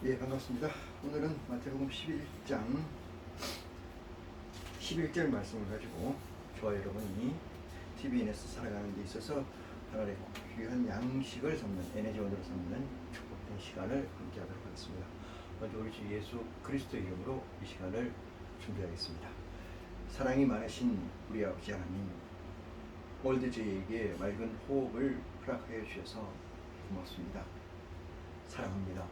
예, 반갑습니다. 오늘은 마태복음 11장 11절 말씀을 가지고 저와 여러분이 TVN에서 살아가는 데 있어서 하나님의 귀한 양식을 삼는, 에너지원으로 삼는 축복된 시간을 함께하도록 하겠습니다. 먼저 우리 주 예수 그리스도의 이름으로 이 시간을 준비하겠습니다. 사랑이 많으신 우리 아버지 하나님, 오늘도 저희에게 맑은 호흡을 허락하여 주셔서 고맙습니다. 사랑합니다.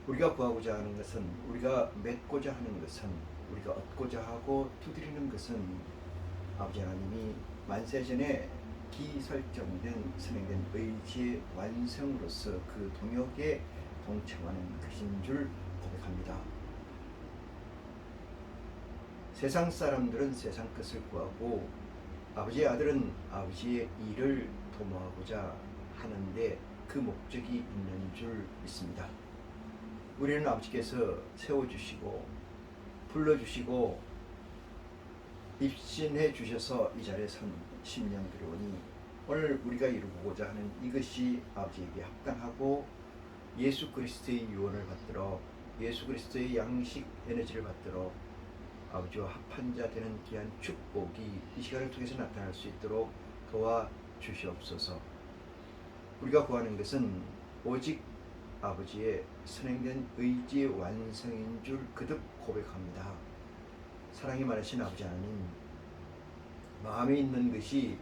우리가 구하고자 하는 것은, 우리가 맺고자 하는 것은, 우리가 얻고자 하고 두드리는 것은 아버지 하나님이 만세전에 기설정된 선행된 의지의 완성으로서 그 동역에 동참하는 것인 줄 고백합니다. 세상 사람들은 세상 것을 구하고 아버지의 아들은 아버지의 일을 도모하고자 하는데 그 목적이 있는 줄 믿습니다. 우리는 아버지께서 세워주시고 불러주시고 입신해 주셔서 이 자리에 선 심령들이 오니 오늘 우리가 이루고자 하는 이것이 아버지에게 합당하고 예수 그리스도의 유언을 받들어 예수 그리스도의 양식 에너지를 받들어 아버지와 합한 자 되는 귀한 축복이 이 시간을 통해서 나타날 수 있도록 도와주시옵소서. 우리가 구하는 것은 오직 아버지의 선행된 의지의 완성인 줄 거듭 고백합니다. 사랑이 많으신 아버지 하나님, 마음에 있는 것이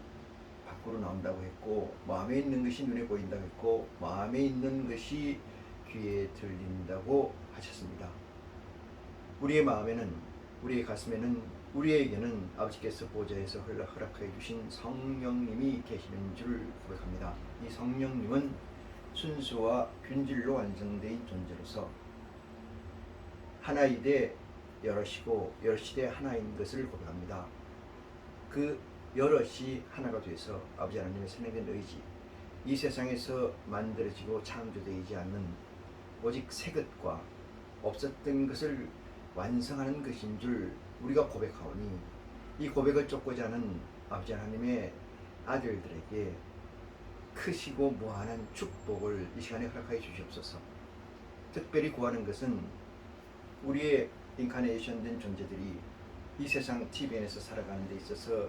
밖으로 나온다고 했고, 마음에 있는 것이 눈에 보인다고 했고, 마음에 있는 것이 귀에 들린다고 하셨습니다. 우리의 마음에는, 우리의 가슴에는, 우리에게는 아버지께서 보좌에서 허락하여 주신 성령님이 계시는 줄 고백합니다. 이 성령님은 순수와 균질로 완성된 존재로서 하나이되 여럿이고 여럿이되 하나인 것을 고백합니다. 그 여럿이 하나가 돼서 아버지 하나님의 선행된 의지, 이 세상에서 만들어지고 창조되지 않는 오직 새 것과 없었던 것을 완성하는 것인 줄 우리가 고백하오니, 이 고백을 쫓고자 하는 아버지 하나님의 아들들에게 크시고 무한한 축복을 이 시간에 허락하여 주시옵소서. 특별히 구하는 것은 우리의 인카네이션 된 존재들이 이 세상 TVN에서 살아가는 데 있어서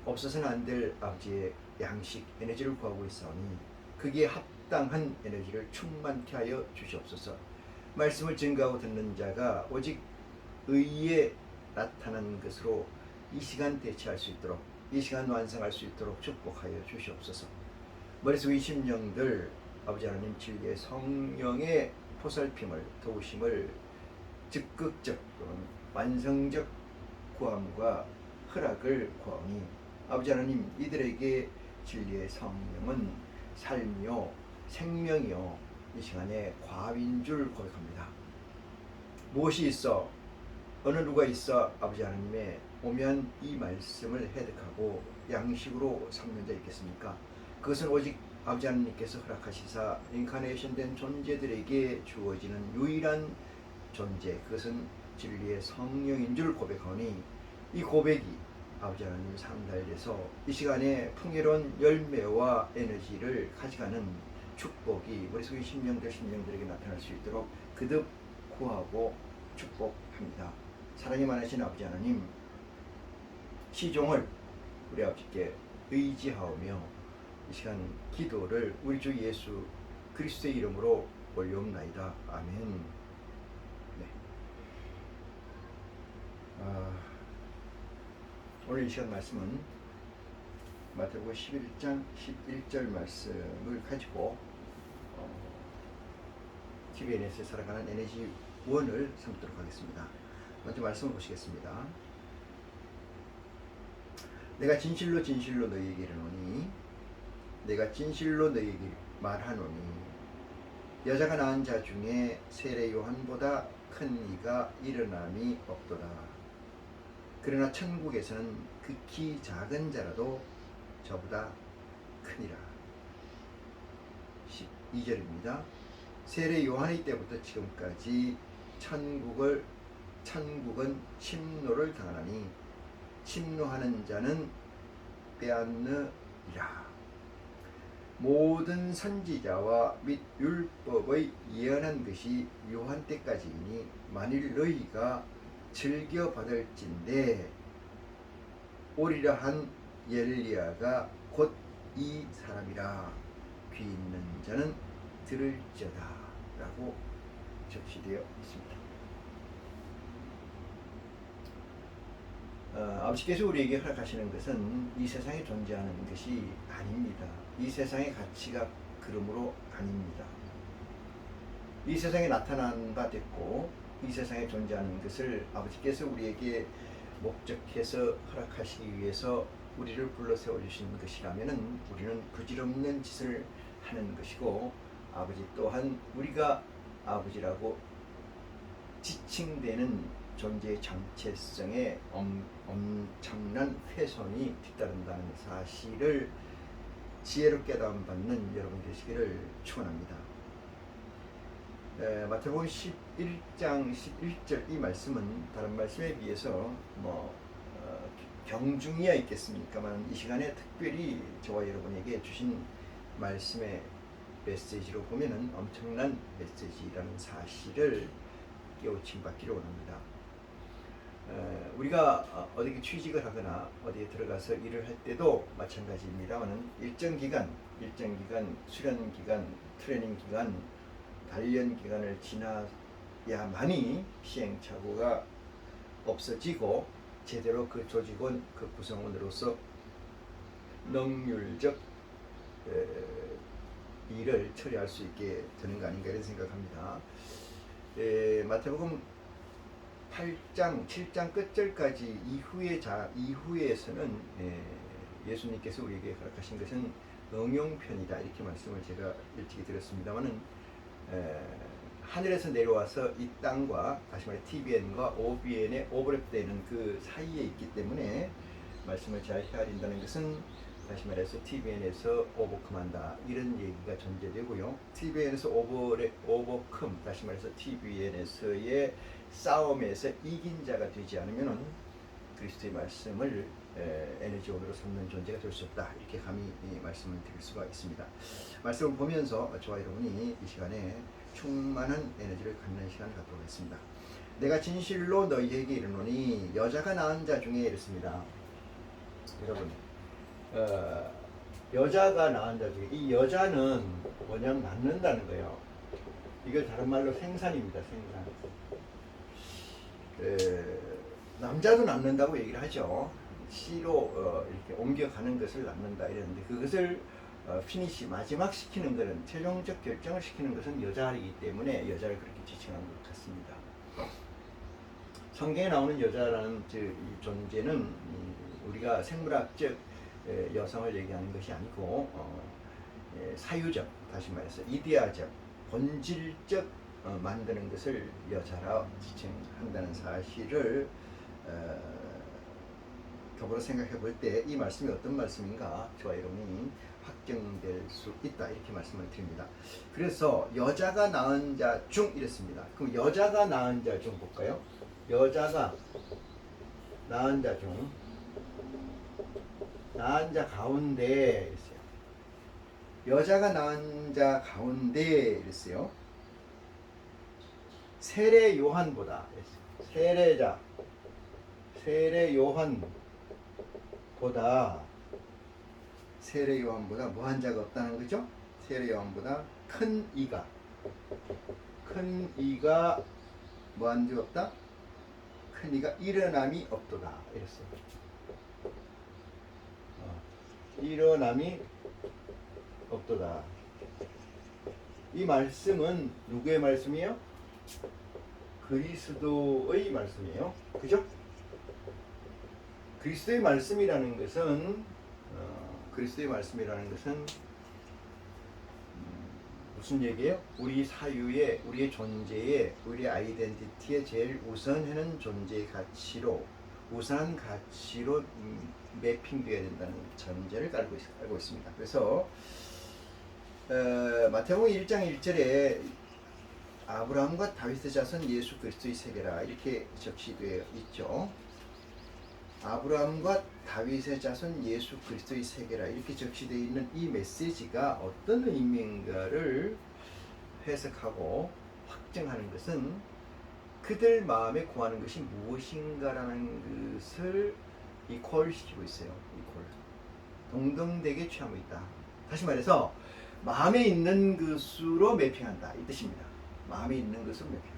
없어서는 안 될 아버지의 양식, 에너지를 구하고 있사오니 거기에 합당한 에너지를 충만케 하여 주시옵소서. 말씀을 증거하고 듣는 자가 오직 의에 나타나는 것으로 이 시간 대체할 수 있도록, 이 시간 완성할 수 있도록 축복하여 주시옵소서. 머릿속의 심령들 아버지 하나님 진리의 성령의 보살핌을, 도우심을 적극적 또는 완성적 구함과 허락을 구하오니 아버지 하나님, 이들에게 진리의 성령은 삶이요 생명이요 이 시간에 과업인 줄 고백합니다. 무엇이 있어, 어느 누가 있어 아버지 하나님의 오면 이 말씀을 해득하고 양식으로 삼는 자 있겠습니까? 그것은 오직 아버지 하나님께서 허락하시사 인카네이션 된 존재들에게 주어지는 유일한 존재, 그것은 진리의 성령인 줄 고백하오니 이 고백이 아버지 하나님 상달돼서 이 시간에 풍요로운 열매와 에너지를 가져가는 축복이 머릿속의 심령들에게 나타날 수 있도록 거듭 구하고 축복합니다. 사랑이 많으신 아버지 하나님, 시종을 우리 아버지께 의지하오며 이 시간 기도를 우리 주 예수 그리스도의 이름으로 올려옵나이다. 아멘. 네. 오늘 이 시간 말씀은 마태복음 11장 11절 말씀을 가지고 TVN에서 살아가는 에너지 원을 삼도록 하겠습니다. 먼저 말씀을 보시겠습니다. 내가 진실로 진실로 너희에게 이르노니, 내가 진실로 너희에게 말하노니 여자가 낳은 자 중에 세례 요한보다 큰 이가 일어남이 없도다. 그러나 천국에서는 극히 작은 자라도 저보다 크니라. 12절입니다. 세례 요한의 때부터 지금까지 천국은 침노를 당하나니 침노하는 자는 빼앗느니라. 모든 선지자와 및 율법의 예언한 것이 요한 때까지이니 만일 너희가 즐겨 받을진대 오리라 한 엘리야가 곧 이 사람이라 귀 있는 자는 들을지어다 라고 적시되어 있습니다. 아버지께서 우리에게 허락하시는 것은 이 세상에 존재하는 것이 아닙니다. 이 세상의 가치가 그러므로 아닙니다. 이 세상에 나타난 바 됐고 이 세상에 존재하는 것을 아버지께서 우리에게 목적해서 허락하시기 위해서 우리를 불러 세워주신 것이라면 우리는 부질없는 짓을 하는 것이고 아버지 또한 우리가 아버지라고 지칭되는 존재의 정체성에 엄청난 훼손이 뒤따른다는 사실을 지혜롭게 깨달음받는 여러분 되시기를 축원합니다. 마태복음 11장 11절 이 말씀은 다른 말씀에 비해서 경중이야 있겠습니까만 이 시간에 특별히 저와 여러분에게 주신 말씀의 메시지로 보면은 엄청난 메시지라는 사실을 깨우침 받기를 원합니다. 우리가 어디에 취직을 하거나 어디에 들어가서 일을 할 때도 마찬가지입니다만은 일정 기간, 수련 기간, 트레이닝 기간, 단련 기간을 지나야만이 시행착오가 없어지고 제대로 그 조직원, 그 구성원으로서 능률적 일을 처리할 수 있게 되는 거 아닌가 이런 생각합니다. 마태복음 8장, 7장 끝절까지 이후에서는 예수님께서 우리에게 허락하신 것은 응용편이다 이렇게 말씀을 제가 일찍이 드렸습니다만은 하늘에서 내려와서 이 땅과 다시 말해 TBN과 OBN의 오버랩되는 그 사이에 있기 때문에 말씀을 잘 헤아린다는 것은 다시 말해서 TBN에서 오버컴한다 이런 얘기가 전제되고요. TBN에서 오버컴 다시 말해서 TBN에서의 싸움에서 이긴 자가 되지 않으면 그리스도의 말씀을 에너지원으로 삼는 존재가 될 수 없다 이렇게 감히 말씀을 드릴 수가 있습니다. 말씀을 보면서 저와 여러분이 이 시간에 충만한 에너지를 갖는 시간을 갖도록 하겠습니다. 내가 진실로 너희에게 이르노니 여자가 낳은 자 중에 이렇습니다. 여러분 여자가 낳은 자 중에 이 여자는 뭐냐면 낳는다는 거예요. 이걸 다른 말로 생산입니다. 생산. 남자도 낳는다고 얘기를 하죠. C로 이렇게 옮겨가는 것을 낳는다 이랬는데 그것을 피니시 마지막 시키는 것은 최종적 결정을 시키는 것은 여자이기 때문에 여자를 그렇게 지칭한 것 같습니다. 성경에 나오는 여자라는 이 존재는 우리가 생물학적 여성을 얘기하는 것이 아니고 사유적 다시 말해서 이데아적 본질적 만드는 것을 여자라 지칭한다는 사실을 더불어 생각해 볼 때 이 말씀이 어떤 말씀인가 저와 여러분이 확정될 수 있다 이렇게 말씀을 드립니다. 그래서 여자가 낳은 자 중 이랬습니다. 그럼 여자가 낳은 자 중 볼까요? 여자가 낳은 자 중 낳은 자 가운데 이랬어요. 여자가 낳은 자 가운데 이랬어요. 세례 요한보다 세례 요한보다 뭐한 자가 없다는 거죠? 세례 요한보다 큰 이가 뭐한 자 없다? 큰 이가 일어남이 없도다 이랬어요. 일어남이 없도다. 이 말씀은 누구의 말씀이에요? 그리스도의 말씀이에요. 그죠? 그리스도의 말씀이라는 것은 무슨 얘기예요? 우리 사유의, 우리의 존재의, 우리의 아이덴티티의 제일 우선하는 존재의 가치로 우선한 가치로 매핑되어야 된다는 전제를 알고 있습니다. 그래서 마태복음 1장 1절에 아브라함과 다윗의 자손 예수 그리스도의 세계라 이렇게 적시되어 있죠. 아브라함과 다윗의 자손 예수 그리스도의 세계라 이렇게 적시되어 있는 이 메시지가 어떤 의미인가를 해석하고 확정하는 것은 그들 마음에 구하는 것이 무엇인가라는 것을 이퀄시키고 있어요. 이퀄. 동등되게 취하고 있다. 다시 말해서 마음에 있는 것으로 매핑한다 이 뜻입니다. 마음에 있는 것으로 매핑한다.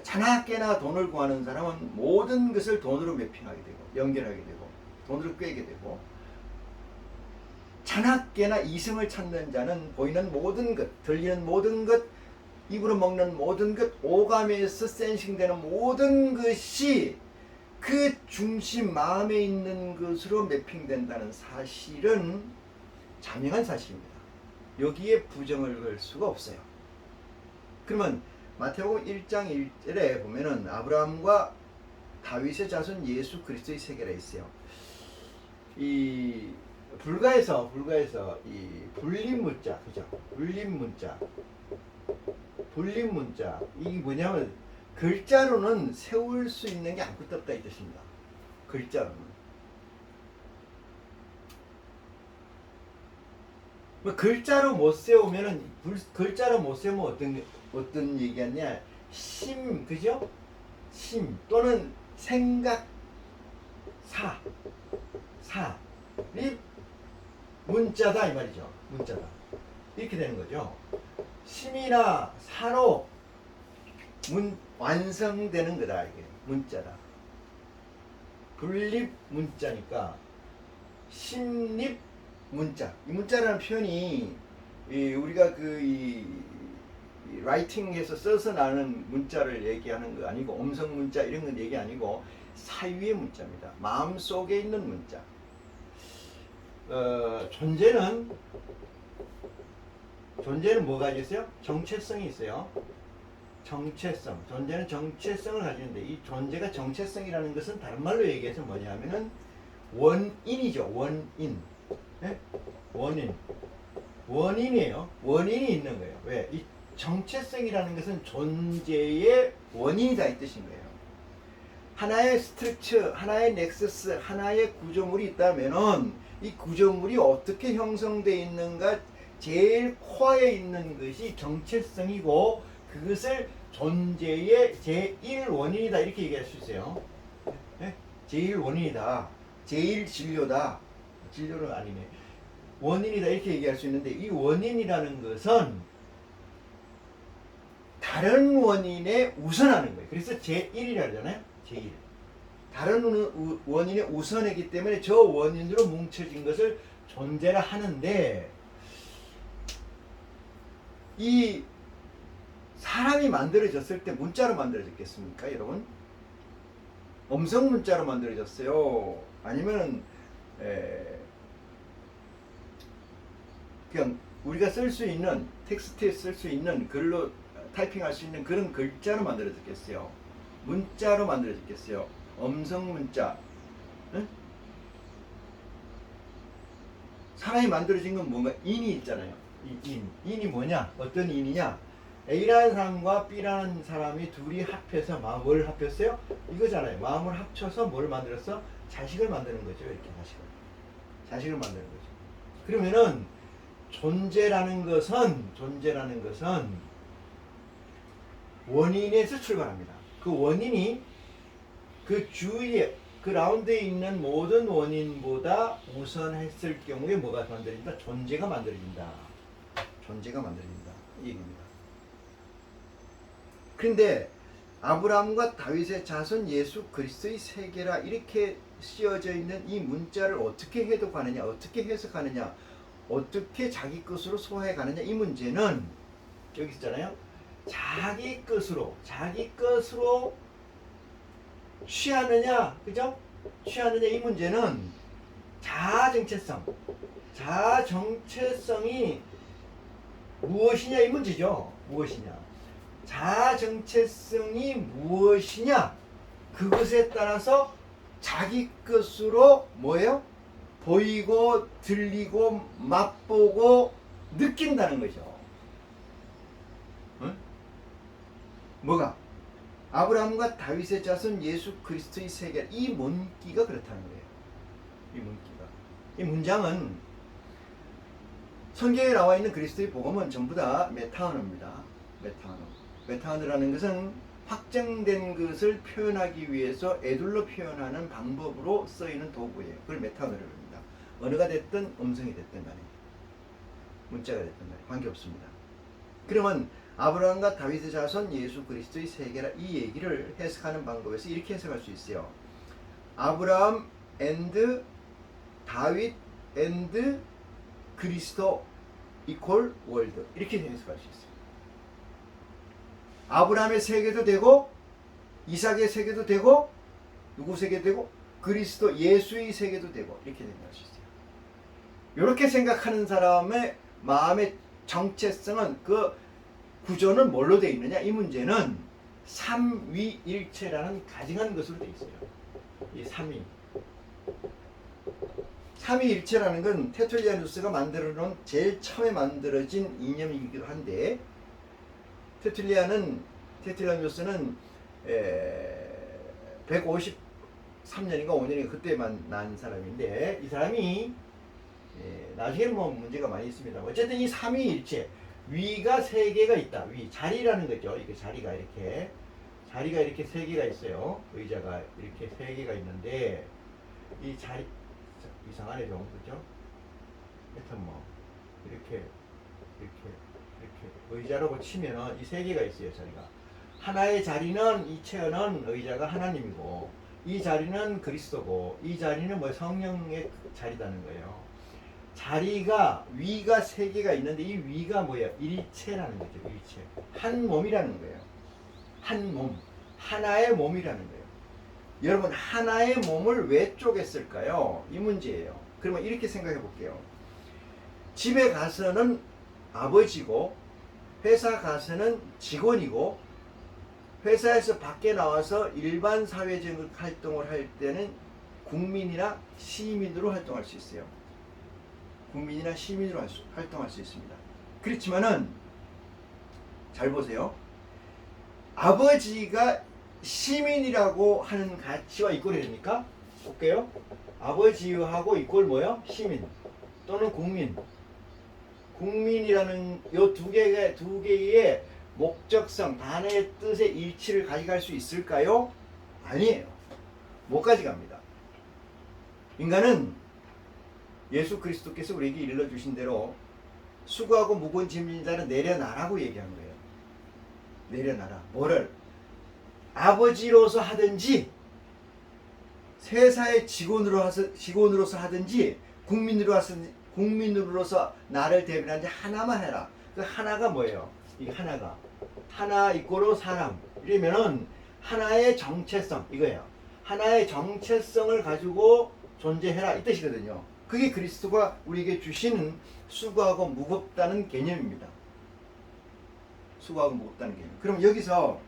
자나깨나 돈을 구하는 사람은 모든 것을 돈으로 매핑하게 되고 연결하게 되고 돈으로 꿰게 되고, 자나깨나 이성을 찾는 자는 보이는 모든 것, 들리는 모든 것, 입으로 먹는 모든 것, 오감에서 센싱되는 모든 것이 그 중심 마음에 있는 것으로 매핑된다는 사실은 자명한 사실입니다. 여기에 부정을 걸 수가 없어요. 그러면 마태복음 1장 1절에 보면은 아브라함과 다윗의 자손 예수 그리스도의 세계라 있어요. 이 불가에서 이 불림 문자, 그죠? 불림 문자 이게 뭐냐면 글자로는 세울 수 있는 게 아무것도 없다 이 뜻입니다. 글자로는. 글자로 못 세우면은 글자로 못 세우면 어떤 얘기였냐? 심, 그죠? 심 또는 생각, 사이 문자다 이 말이죠. 문자다. 이렇게 되는 거죠. 심이나 사로 완성되는 거다 이게 문자다. 분립 문자니까 심립 문자. 이 문자라는 표현이 우리가 이 라이팅에서 써서 나는 문자를 얘기하는 거 아니고 음성 문자 이런 건 얘기 아니고 사유의 문자입니다. 마음 속에 있는 문자. 존재는 뭐가 있어요? 정체성이 있어요. 정체성. 존재는 정체성을 가지는데 이 존재가 정체성이라는 것은 다른 말로 얘기해서 뭐냐면은 원인이죠. 원인. 네? 원인이에요. 원인이 있는 거예요. 왜? 이 정체성이라는 것은 존재의 원인이다 이 뜻인 거예요. 하나의 스트럭처, 하나의 넥서스, 하나의 구조물이 있다면은 이 구조물이 어떻게 형성되어 있는가 제일 코어에 있는 것이 정체성이고 그것을 존재의 제1원인이다 이렇게 얘기할 수 있어요. 네? 제1원인이다. 제1진료다. 진료는 아니네. 원인이다 이렇게 얘기할 수 있는데 이 원인이라는 것은 다른 원인에 우선하는 거예요. 그래서 제1이라 하잖아요. 제1. 다른 원인에 우선이기 때문에 저 원인으로 뭉쳐진 것을 존재라 하는데 이 사람이 만들어졌을 때 문자로 만들어졌겠습니까, 여러분? 음성 문자로 만들어졌어요? 아니면 그냥 우리가 쓸 수 있는 텍스트에 쓸 수 있는 글로 타이핑할 수 있는 그런 글자로 만들어졌겠어요? 문자로 만들어졌겠어요? 음성 문자. 응? 사람이 만들어진 건 뭔가 인이 있잖아요. 인이 뭐냐? 어떤 인이냐? A라는 사람과 B라는 사람이 둘이 합해서 뭘 합했어요? 이거잖아요. 마음을 합쳐서 뭘 만들었어? 자식을 만드는 거죠. 이렇게 자식을 만드는 거죠. 그러면은 존재라는 것은 원인에서 출발합니다. 그 원인이 그 주위에 그 라운드에 있는 모든 원인보다 우선했을 경우에 뭐가 만들어진다? 존재가 만들어진다. 이 얘기입니다. 그런데 아브라함과 다윗의 자손 예수 그리스도의 세계라 이렇게 씌어져 있는 이 문자를 어떻게 해석하느냐, 어떻게 해석하느냐, 어떻게 자기 것으로 소화해 가느냐 이 문제는 여기 있잖아요. 자기 것으로 취하느냐, 그죠? 취하느냐 이 문제는 자정체성이 무엇이냐 이 문제죠. 자정체성이 무엇이냐 그것에 따라서 자기 것으로 뭐예요? 보이고 들리고 맛보고 느낀다는 거죠. 응? 뭐가? 아브라함과 다윗의 자손 예수 그리스도의 세계, 이 문기가 그렇다는 거예요. 이 문기가. 이 문장은 성경에 나와 있는 그리스도의 복음은 전부 다 메타언어입니다. 메타언어. 메타언어라는 것은 확정된 것을 표현하기 위해서 애둘러 표현하는 방법으로 쓰이는 도구예요. 그걸 메타언어라고 합니다. 언어가 됐든 음성이 됐든 간에, 문자가 됐든 간에 관계없습니다. 그러면 아브라함과 다윗의 자손 예수 그리스도의 세계라, 이 얘기를 해석하는 방법에서 이렇게 해석할 수 있어요. 아브라함 and 다윗 and 그리스도 이퀄 월드, 이렇게 해석할 수 있어요. 아브라함의 세계도 되고 이삭의 세계도 되고 누구 세계도 되고 그리스도 예수의 세계도 되고, 이렇게 생각할 수 있어요. 이렇게 생각하는 사람의 마음의 정체성은, 그 구조는 뭘로 되어 있느냐? 이 문제는 삼위일체라는 가증한 것으로 되어 있어요. 이 삼위일체라는 건 테툴리아누스가 만들어 놓은 제일 처음에 만들어진 이념이기도 한데, 테툴리아누스는 153년인가 5년인가 그때만 난 사람인데, 이 사람이 나중에는 뭐 문제가 많이 있습니다. 어쨌든 이 삼위일체, 위가 세 개가 있다. 위, 자리라는 거죠. 이게 자리가 이렇게 세 개가 있어요. 의자가 이렇게 세 개가 있는데, 이 자리 이상하네 좀, 그죠? 하여튼 뭐 이렇게 의자라고 치면은 이 세 개가 있어요. 자리가 하나의 자리는, 이 체어는 의자가 하나님이고, 이 자리는 그리스도고, 이 자리는 뭐 성령의 자리다는 거예요. 자리가, 위가 세 개가 있는데, 이 위가 뭐예요? 일체라는 거죠. 일체, 한 몸이라는 거예요. 한 몸, 하나의 몸이라는 거예요. 여러분, 하나의 몸을 왜 쪼갰을까요? 이 문제예요. 그러면 이렇게 생각해 볼게요. 집에 가서는 아버지고, 회사 가서는 직원이고, 회사에서 밖에 나와서 일반 사회적 활동을 할 때는 국민이나 시민으로 활동할 수 있어요. 국민이나 시민으로 활동할 수 있습니다. 그렇지만은 잘 보세요. 아버지가 시민이라고 하는 가치와 이꼴이 됩니까? 볼게요. 아버지하고 이꼴 뭐요? 시민 또는 국민. 국민이라는 요 두 개의 목적성, 단어의 뜻의 일치를 가져갈 수 있을까요? 아니에요. 못 가져갑니다. 인간은 예수 그리스도께서 우리에게 일러주신 대로 수고하고 무거운 짐진 자는 내려놔라고 얘기한 거예요. 내려놔라. 뭐를? 아버지로서 하든지, 회사의 직원으로서 하든지, 국민으로서 나를 대변하는지 하나만 해라. 그 하나가 뭐예요? 이 하나가 하나 이꼬로 사람, 이러면은 하나의 정체성, 이거예요. 하나의 정체성을 가지고 존재해라, 이 뜻이거든요. 그게 그리스도가 우리에게 주시는 수고하고 무겁다는 개념입니다. 수고하고 무겁다는 개념. 그럼 여기서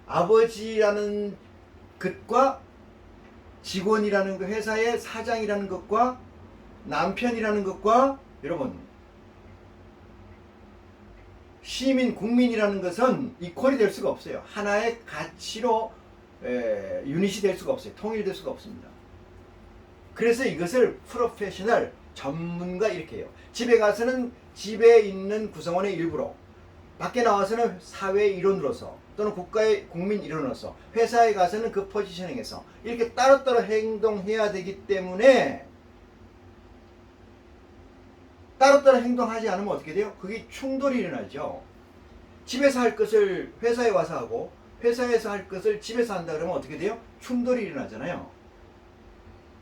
아버지라는 것과 직원이라는 그 회사의 사장이라는 것과 남편이라는 것과, 여러분, 시민, 국민이라는 것은 이퀄이 될 수가 없어요. 하나의 가치로 유닛이 될 수가 없어요. 통일될 수가 없습니다. 그래서 이것을 프로페셔널, 전문가, 이렇게 해요. 집에 가서는 집에 있는 구성원의 일부로, 밖에 나와서는 사회 일원으로서 또는 국가의 국민 일원으로서, 회사에 가서는 그 포지셔닝에서 이렇게 따로따로 행동해야 되기 때문에, 따로따로 행동하지 않으면 어떻게 돼요? 그게 충돌이 일어나죠. 집에서 할 것을 회사에 와서 하고, 회사에서 할 것을 집에서 한다 그러면 어떻게 돼요? 충돌이 일어나잖아요.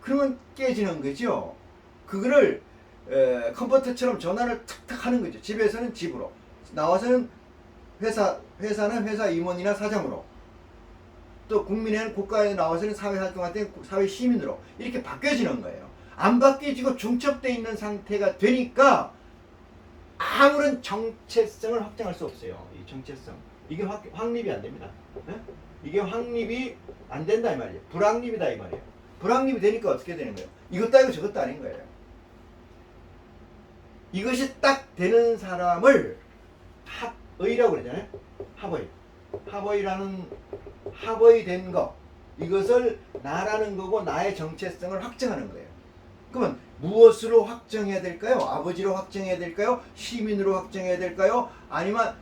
그러면 깨지는 거죠. 그거를 컴퓨터처럼 전환을 탁탁 하는 거죠. 집에서는 집으로, 나와서는 회사는 회사 임원이나 사장으로, 또 국민에는 국가에 나와서는 사회활동할 때 사회 시민으로, 이렇게 바뀌어지는 거예요. 안 바뀌어지고 중첩되어 있는 상태가 되니까 아무런 정체성을 확장할 수 없어요. 이 정체성, 이게 확립이 안 됩니다. 네? 이게 확립이 안 된다 이 말이에요. 불확립이다 이 말이에요. 불확립이 되니까 어떻게 되는 거예요? 이것도 아니고 저것도 아닌 거예요. 이것이 딱 되는 사람을 합의라고 그러잖아요. 합의. 하버이 된 거, 이것을 나라는 거고 나의 정체성을 확정하는 거예요. 그러면 무엇으로 확정해야 될까요? 아버지로 확정해야 될까요? 시민으로 확정해야 될까요? 아니면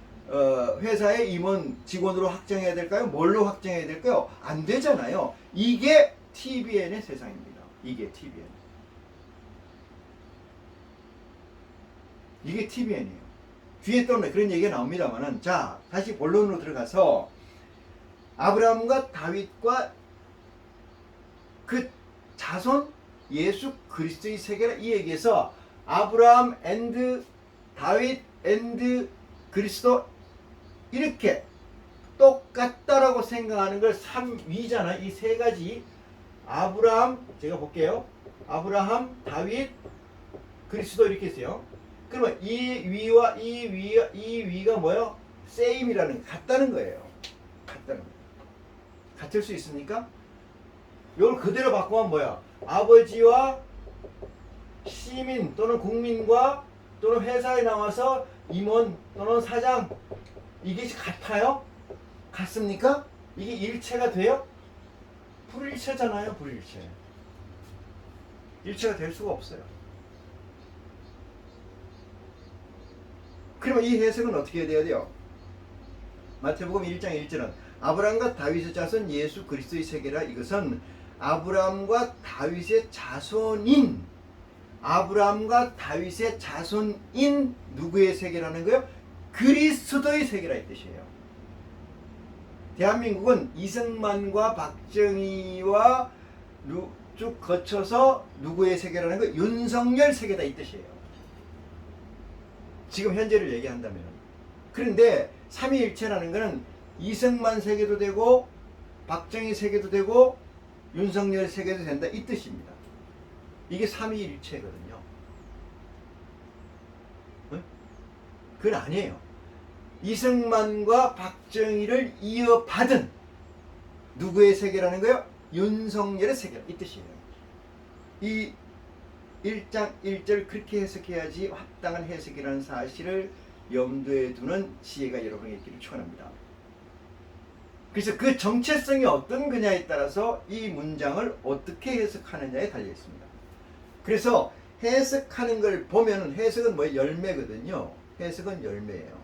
회사의 임원 직원으로 확정해야 될까요? 뭘로 확정해야 될까요? 안 되잖아요. 이게 TBN의 세상입니다. 이게 TBN. 이게 TBN이에요. 뒤에 또 그런 얘기가 나옵니다만은, 자, 다시 본론으로 들어가서 아브라함과 다윗과 그 자손 예수 그리스도의 세계라, 이 얘기에서 아브라함 앤드 다윗 앤드 그리스도 이렇게 똑같다라고 생각하는 걸 3위잖아. 이 세 가지. 아브라함, 제가 볼게요. 아브라함, 다윗, 그리스도 이렇게 했어요. 그러면 이 위와 이 위가 뭐예요? same이라는, 같다는 거예요. 같다는 거예요. 같을 수 있습니까? 이걸 그대로 바꾸면 뭐야? 아버지와 시민 또는 국민과 또는 회사에 나와서 임원 또는 사장, 이게 같아요? 같습니까? 이게 일체가 돼요? 불일체잖아요. 불일체. 일체가 될 수가 없어요. 그러면 이 해석은 어떻게 돼야 돼요? 마태복음 1장 1절은 아브라함과 다윗의 자손 예수 그리스도의 세계라, 이것은 아브라함과 다윗의 자손인, 아브라함과 다윗의 자손인 누구의 세계라는 거예요? 그리스도의 세계라 이 뜻이에요. 대한민국은 이승만과 박정희와 쭉 거쳐서 누구의 세계라는 거예요? 윤석열 세계다 이 뜻이에요. 지금 현재를 얘기한다면. 그런데 삼위일체라는 것은 이승만 세계도 되고 박정희 세계도 되고 윤석열 세계도 된다 이 뜻입니다. 이게 삼위일체거든요. 응? 그건 아니에요. 이승만과 박정희를 이어받은 누구의 세계라는 거예요? 윤석열의 세계, 이 뜻이에요. 이 1장 1절 그렇게 해석해야지 합당한 해석이라는 사실을 염두에 두는 지혜가 여러분에게 있기를 축원합니다. 그래서 그 정체성이 어떤 거냐에 따라서 이 문장을 어떻게 해석하느냐에 달려 있습니다. 그래서 해석하는 걸 보면, 해석은 뭐예요? 열매거든요. 해석은 열매예요.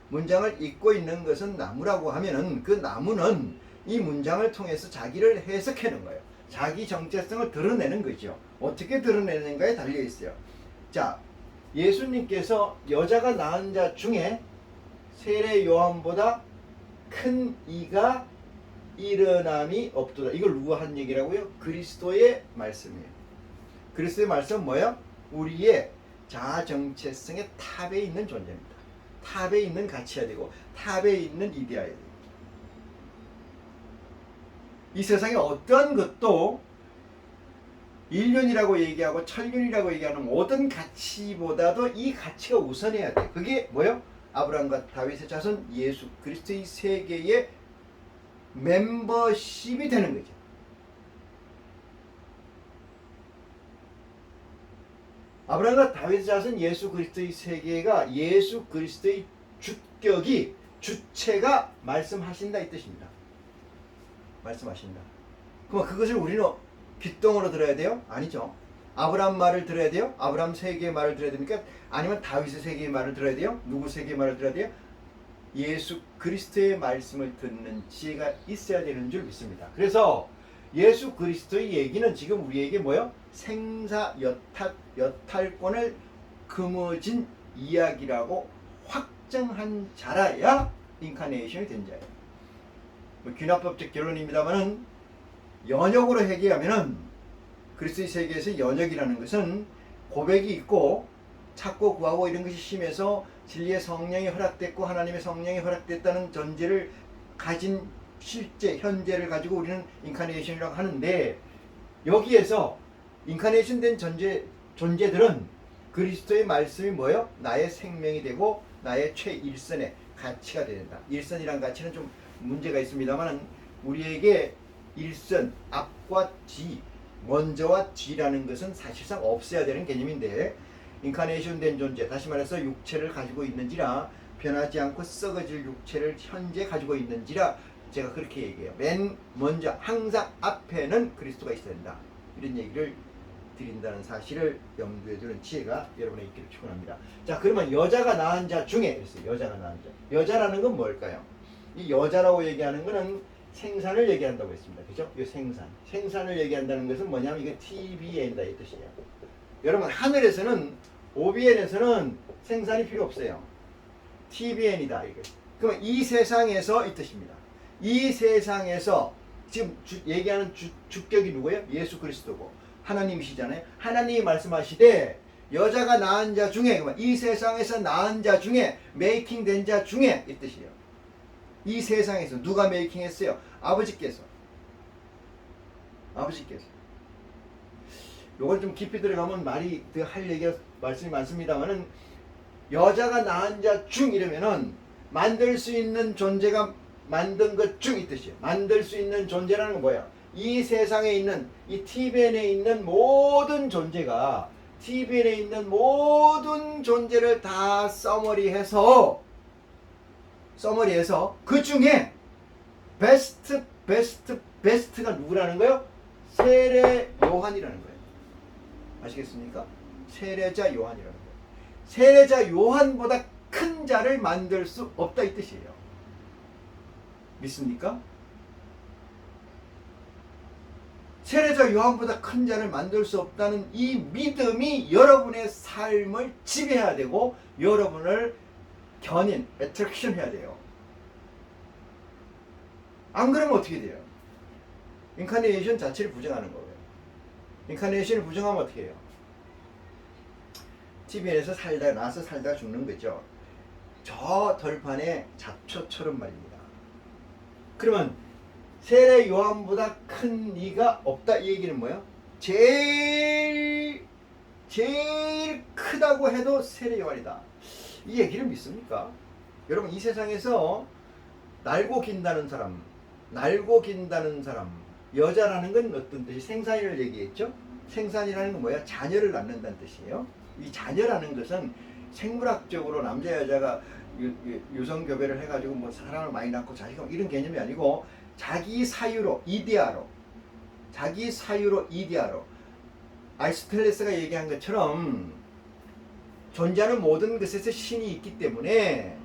문장을 잇고 있는 것은 나무라고 하면은 그 나무는 이 문장을 통해서 자기를 해석하는 거예요. 자기 정체성을 드러내는 거죠. 어떻게 드러내는가에 달려 있어요. 자, 예수님께서 여자가 낳은 자 중에 세례 요한보다 큰 이가 일어남이 없도다. 이걸 누가 한 얘기라고요? 그리스도의 말씀이에요. 그리스도의 말씀은 뭐예요? 우리의 자아 정체성의 탑에 있는 존재입니다. 탑에 있는 가치가 되고 탑에 있는 이데아야 돼요. 이 세상에 어떠한 것도 인륜이라고 얘기하고 천륜이라고 얘기하는 모든 가치보다도 이 가치가 우선해야 돼. 그게 뭐예요? 아브라함과 다윗의 자손 예수 그리스도의 세계의 멤버십이 되는 거죠. 아브라함과 다윗의 자손 예수 그리스도의 세계가 예수 그리스도의 주격이, 주체가 말씀하신다 이 뜻입니다. 말씀하신다. 그럼 그것을 우리는 귓동으로 들어야 돼요? 아니죠. 아브라함 말을 들어야 돼요? 아브라함 세계의 말을 들어야 됩니까? 아니면 다윗의 세계의 말을 들어야 돼요? 누구 세계의 말을 들어야 돼요? 예수 그리스도의 말씀을 듣는 지혜가 있어야 되는 줄 믿습니다. 그래서 예수 그리스도의 얘기는 지금 우리에게 뭐예요? 생사 여탈권을 거머쥔 이야기라고 확정한 자라야 인카네이션이 된 자예요. 귀납법적 결론입니다만은 연역으로 얘기하면은 그리스도의 세계에서 연역이라는 것은 고백이 있고 찾고 구하고 이런 것이 심해서 진리의 성령이 허락됐고 하나님의 성령이 허락됐다는 전제를 가진 실제 현재를 가지고 우리는 인카네이션이라고 하는데, 여기에서 인카네이션 된 존재들은 그리스도의 말씀이 뭐예요? 나의 생명이 되고 나의 최일선의 가치가 된다. 일선이란 가치는 좀 문제가 있습니다만 우리에게 일선, 앞과 뒤, 먼저와 뒤라는 것은 사실상 없어야 되는 개념인데, 인카네이션 된 존재, 다시 말해서 육체를 가지고 있는지라 변하지 않고 썩어질 육체를 현재 가지고 있는지라 제가 그렇게 얘기해요. 맨 먼저 항상 앞에는 그리스도가 있어야 된다. 이런 얘기를 드린다는 사실을 염두에 두는 지혜가 여러분의 있기를 축원합니다. 자, 그러면 여자가 낳은 자 중에 그랬어요. 여자가 낳은 자. 여자라는 건 뭘까요? 이 여자라고 얘기하는 거는 생산을 얘기한다고 했습니다. 그죠? 이 생산. 생산을 얘기한다는 것은 뭐냐면 이게 TBN이다 이 뜻이에요. 여러분 하늘에서는 OBN에서는 생산이 필요 없어요. TBN이다 이게. 그러면 이 세상에서 이 뜻입니다. 이 세상에서 지금 얘기하는 주격이 누구예요? 예수 그리스도고 하나님이시잖아요. 하나님이 말씀하시되 여자가 낳은 자 중에 그러면 이 세상에서 낳은 자 중에 메이킹 된 자 중에 이 뜻이에요. 이 세상에서 누가 메이킹했어요? 아버지께서. 요걸 좀 깊이 들어가면 말이 할 얘기가 말씀이 많습니다만은 여자가 낳은 자 중 이러면은 만들 수 있는 존재가 만든 것 중 이 뜻이에요. 만들 수 있는 존재라는 건 뭐야? 이 세상에 있는 이 TVN에 있는 모든 존재가 TVN에 있는 모든 존재를 다 서머리해서 그 중에 베스트가 누구라는 거예요? 세례 요한이라는 거예요. 아시겠습니까? 세례자 요한이라는 거예요. 세례자 요한보다 큰 자를 만들 수 없다 이 뜻이에요. 믿습니까? 세례자 요한보다 큰 자를 만들 수 없다는 이 믿음이 여러분의 삶을 지배해야 되고 여러분을 애트랙션 해야 돼요. 안 그러면 어떻게 돼요? 인카네이션 자체를 부정하는 거예요. 인카네이션을 부정하면 어떻게 해요? TVN에서 나서 살다가 죽는 거죠. 저 덜판에 잡초처럼 말입니다. 그러면 세례 요한보다 큰 이가 없다 이 얘기는 뭐예요? 제일 크다고 해도 세례 요한이다. 이 얘기를 믿습니까? 여러분 이 세상에서 날고 긴다는 사람 여자라는 건 어떤 뜻이? 생산을 얘기했죠? 생산이라는 건 뭐야? 자녀를 낳는다는 뜻이에요. 이 자녀라는 것은 생물학적으로 남자 여자가 유성교배를 해가지고 뭐 사람을 많이 낳고 자식을 이런 개념이 아니고 자기 사유로 이데아로 아리스토텔레스가 얘기한 것처럼 존재하는 모든 것에서 신이 있기 때문에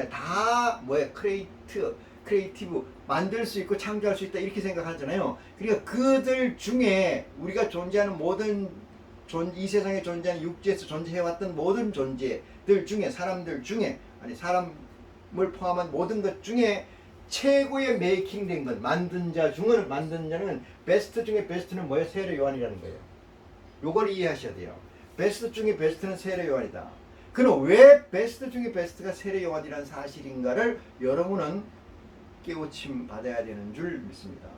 다 뭐야 크리에이티브 만들 수 있고 창조할 수 있다 이렇게 생각하잖아요. 그러니까 그들 중에 우리가 존재하는 모든 이 세상에 존재하는 육지에서 존재해왔던 모든 존재들 중에 사람을 포함한 모든 것 중에 최고의 메이킹된 것 만든 자는 베스트 중에 베스트는 뭐예요? 세례 요한이라는 거예요. 요걸 이해하셔야 돼요. 베스트 중에 베스트는 세례 요한이다. 그럼 왜 베스트 중에 베스트가 세례 요한이라는 사실인가를 여러분은 깨우침 받아야 되는 줄 믿습니다.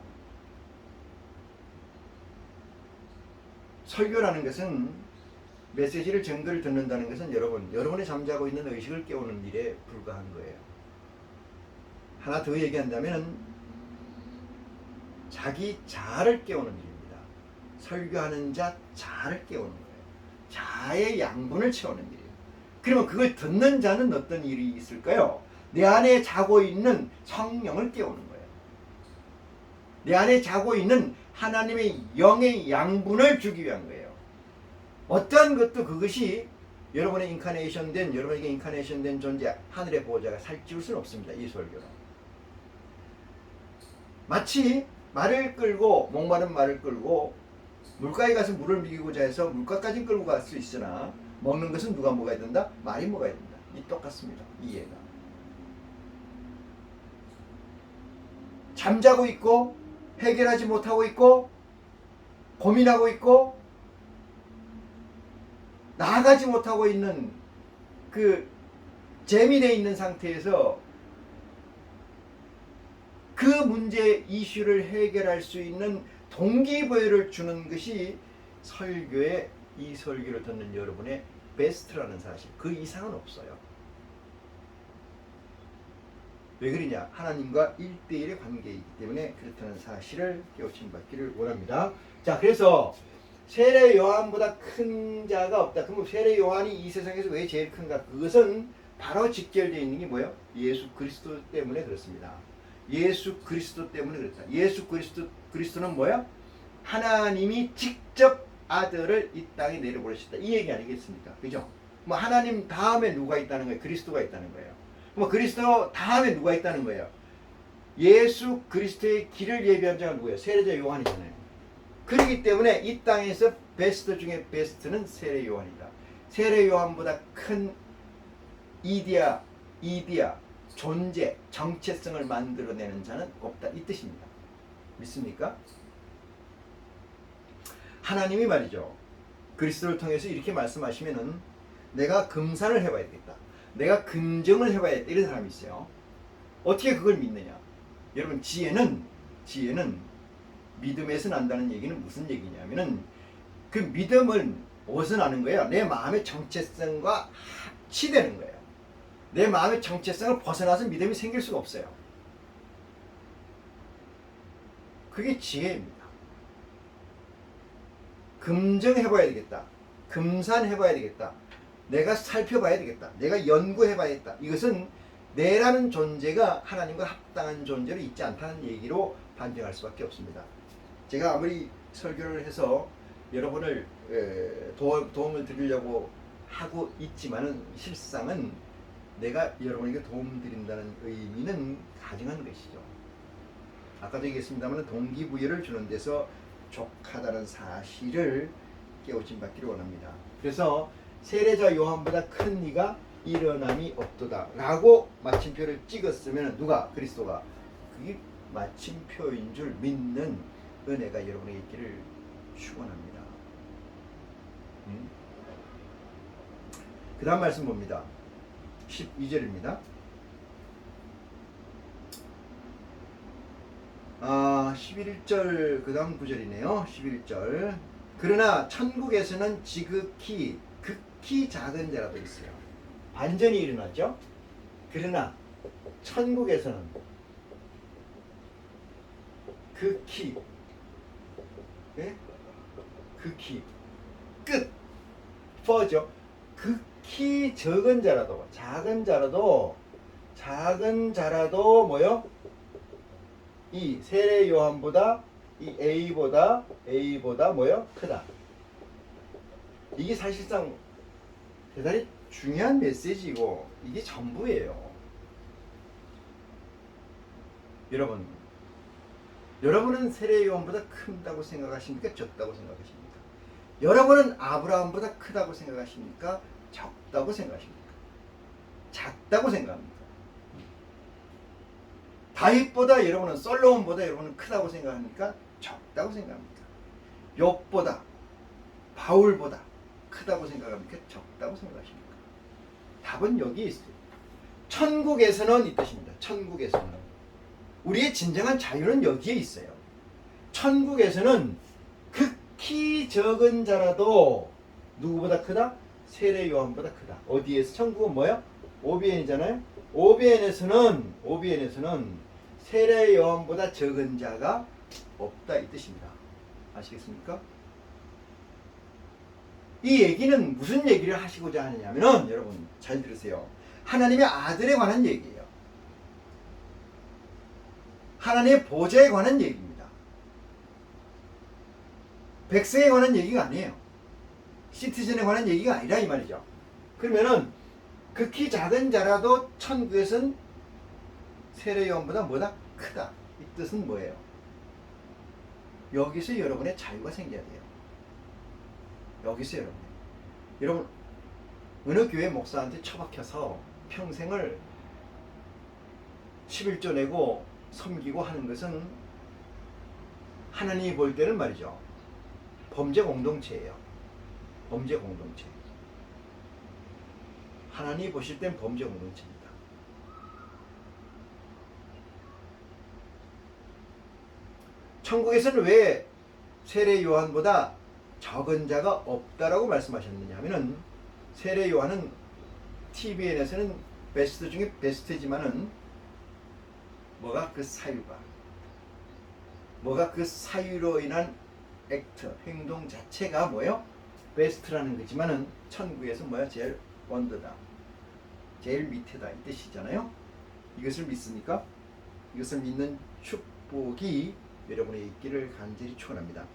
설교라는 것은 메시지를 정도를 듣는다는 것은 여러분의 잠자고 있는 의식을 깨우는 일에 불과한 거예요. 하나 더 얘기한다면 자기 자아를 깨우는 일입니다. 설교하는 자아를 깨우는 거예요. 자아의 양분을 채우는 일이에요. 그러면 그걸 듣는 자는 어떤 일이 있을까요? 내 안에 자고 있는 성령을 깨우는 거예요. 내 안에 자고 있는 하나님의 영의 양분을 주기 위한 거예요. 어떠한 것도 그것이 여러분에게 인카네이션 된 존재 하늘의 보호자가 살찌울 수는 없습니다. 이 설교는 마치 목마른 말을 끌고 물가에 가서 물을 먹이고자 해서 물가까지 끌고 갈 수 있으나 먹는 것은 누가 먹어야 된다? 말이 먹어야 된다. 이 똑같습니다. 이해가 잠자고 있고 해결하지 못하고 있고 고민하고 있고 나아가지 못하고 있는 그 재미내 있는 상태에서 그 문제 이슈를 해결할 수 있는 동기부여를 주는 것이 이 설교를 듣는 여러분의 베스트라는 사실. 그 이상은 없어요. 왜 그러냐? 하나님과 1대1의 관계이기 때문에 그렇다는 사실을 깨우침 받기를 원합니다. 자, 그래서 세례 요한보다 큰 자가 없다. 그럼 세례 요한이 이 세상에서 왜 제일 큰가? 그것은 바로 직결되어 있는 게 뭐예요? 예수 그리스도 때문에 그렇습니다. 예수 그리스도 때문에 그렇다. 예수 그리스도는 뭐야? 하나님이 직접 아들을 이 땅에 내려보내셨다. 이 얘기 아니겠습니까? 그죠? 뭐 하나님 다음에 누가 있다는 거예요? 그리스도가 있다는 거예요. 뭐 그리스도 다음에 누가 있다는 거예요? 예수 그리스도의 길을 예비한 자가 누구예요? 세례자 요한이잖아요. 그렇기 때문에 이 땅에서 베스트 중에 베스트는 세례 요한이다. 세례 요한보다 큰 이디야, 존재, 정체성을 만들어내는 자는 없다. 이 뜻입니다. 믿습니까? 하나님이 말이죠. 그리스도를 통해서 이렇게 말씀하시면은 내가 금산을 해봐야 되겠다. 내가 금정을 해봐야 되겠다. 이런 사람이 있어요. 어떻게 그걸 믿느냐? 여러분 지혜는 믿음에서 난다는 얘기는 무슨 얘기냐면은 그 믿음은 어디서 나는 거예요? 내 마음의 정체성과 합치되는 거예요. 내 마음의 정체성을 벗어나서 믿음이 생길 수가 없어요. 그게 지혜입니다. 금정해봐야 되겠다. 금산해봐야 되겠다. 내가 살펴봐야 되겠다. 내가 연구해봐야겠다. 이것은 내라는 존재가 하나님과 합당한 존재로 있지 않다는 얘기로 반증할 수밖에 없습니다. 제가 아무리 설교를 해서 여러분을 도움을 드리려고 하고 있지만은 실상은 내가 여러분에게 도움 드린다는 의미는 가증한 것이죠. 아까도 얘기했습니다만 동기부여를 주는 데서 족하다는 사실을 깨우침 받기를 원합니다. 그래서 세례자 요한보다 큰 이가 일어남이 없도다 라고 마침표를 찍었으면 누가? 그리스도가. 그게 마침표인 줄 믿는 은혜가 여러분에게 있기를 축원합니다. 그 다음 말씀 봅니다. 12절입니다. 11절 그 다음 구절이네요. 11절. 그러나 천국에서는 지극히 극히 작은 자라도 있어요. 반전이 일어나죠. 그러나 천국에서는 극히 극히 끝 퍼죠. 극히 적은 자라도 작은 자라도 뭐요? 이 세례 요한보다 이 A보다 뭐요? 크다. 이게 사실상 대단히 중요한 메시지고 이게 전부예요. 여러분은 세례 요한보다 큰다고 생각하십니까? 적다고 생각하십니까? 여러분은 아브라함보다 크다고 생각하십니까? 적다고 생각하십니까? 작다고 생각합니까? 다윗보다 여러분은 솔로몬보다 여러분은 크다고 생각합니까? 적다고 생각합니까? 욥보다 바울보다 크다고 생각합니까? 적다고 생각하십니까? 답은 여기에 있어요. 천국에서는 이 뜻입니다. 천국에서는 우리의 진정한 자유는 여기에 있어요. 천국에서는 극히 적은 자라도 누구보다 크다? 세례 요한보다 크다. 어디에서? 천국은 뭐야? 오비엔이잖아요. 오비엔에서는 세례 요한보다 적은 자가 없다 이 뜻입니다. 아시겠습니까? 이 얘기는 무슨 얘기를 하시고자 하느냐면은 여러분 잘 들으세요. 하나님의 아들에 관한 얘기예요. 하나님의 보좌에 관한 얘기입니다. 백성에 관한 얘기가 아니에요. 시티즌에 관한 얘기가 아니라 이 말이죠. 그러면은 극히 작은 자라도 천국에서는 세례 요한보다 뭐다? 크다. 이 뜻은 뭐예요? 여기서 여러분의 자유가 생겨야 돼요. 여기서 여러분 어느 교회 목사한테 처박혀서 평생을 11조 내고 섬기고 하는 것은 하나님이 볼 때는 말이죠. 범죄 공동체예요. 범죄 공동체. 하나님이 보실 땐 범죄 공동체입니다. 천국에서는 왜 세례 요한보다 적은 자가 없다라고 말씀하셨느냐 하면은 세례 요한은 TVN에서는 베스트 중에 베스트지만은 뭐가 그 사유로 인한 액트, 행동 자체가 뭐예요? 베스트라는 거지만은 천국에서 뭐야? 제일 언더다, 제일 밑에다 이 뜻이잖아요. 이것을 믿습니까? 이것을 믿는 축복이 여러분의 있기를 간절히 축원합니다.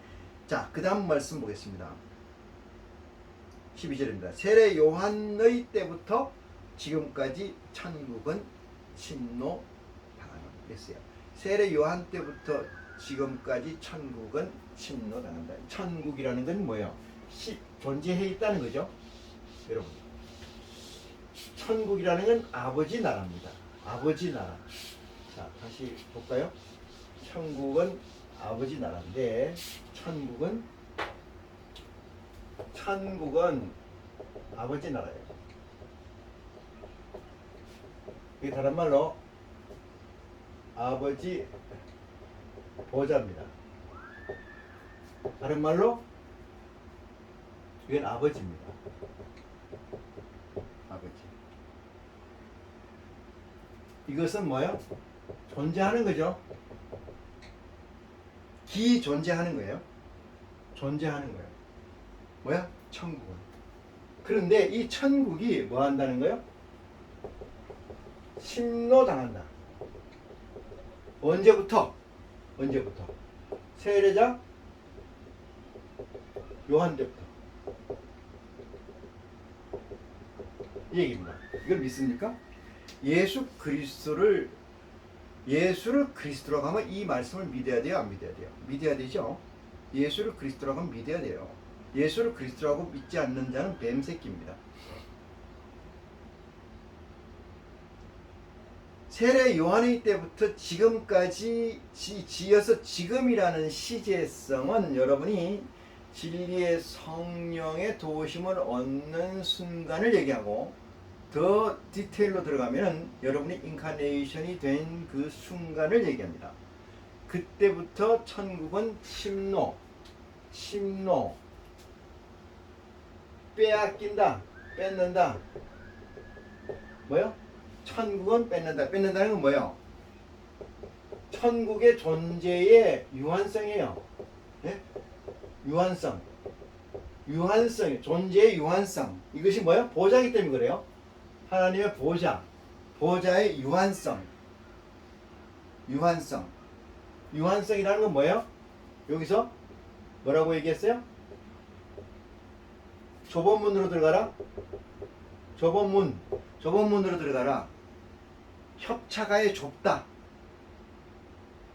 자, 그 다음 말씀 보겠습니다. 12절입니다. 세례 요한의 때부터 지금까지 천국은 침노 당하는 그랬어요. 세례 요한 때부터 지금까지 천국은 침노 당한다. 천국이라는 건 뭐예요? 존재해 있다는 거죠. 여러분, 천국이라는 건 아버지 나라입니다. 아버지 나라. 자, 다시 볼까요? 천국은 아버지 나라인데 천국은 아버지 나라예요. 이게 다른 말로 아버지 보좌입니다. 다른 말로 이건 아버지입니다. 아버지. 이것은 뭐예요? 존재하는 거죠. 기존재하는 거예요. 존재하는 거예요. 뭐야? 천국은. 그런데 이 천국이 뭐 한다는 거예요? 침노당한다. 언제부터? 세례자 요한 때부터. 이 얘기입니다. 이걸 믿습니까? 예수를 그리스도라고 하면 이 말씀을 믿어야 돼요? 안 믿어야 돼요? 믿어야 되죠? 예수를 그리스도라고 하면 믿어야 돼요. 예수를 그리스도라고 믿지 않는 자는 뱀새끼입니다. 세례 요한의 때부터 지금까지 지어서 지금이라는 시제성은 여러분이 진리의 성령의 도우심을 얻는 순간을 얘기하고, 더 디테일로 들어가면 여러분이 인카네이션이 된 그 순간을 얘기합니다. 그때부터 천국은 침노, 빼앗긴다, 뺏는다. 뭐요? 천국은 뺏는다는 건 뭐예요? 천국의 존재의 유한성이에요. 네? 유한성, 존재의 유한성. 이것이 뭐예요? 보좌이기 때문에 그래요. 하나님의 보좌의 유한성이라는 건 뭐예요? 여기서 뭐라고 얘기했어요? 좁은 문으로 들어가라. 협차가에 좁다.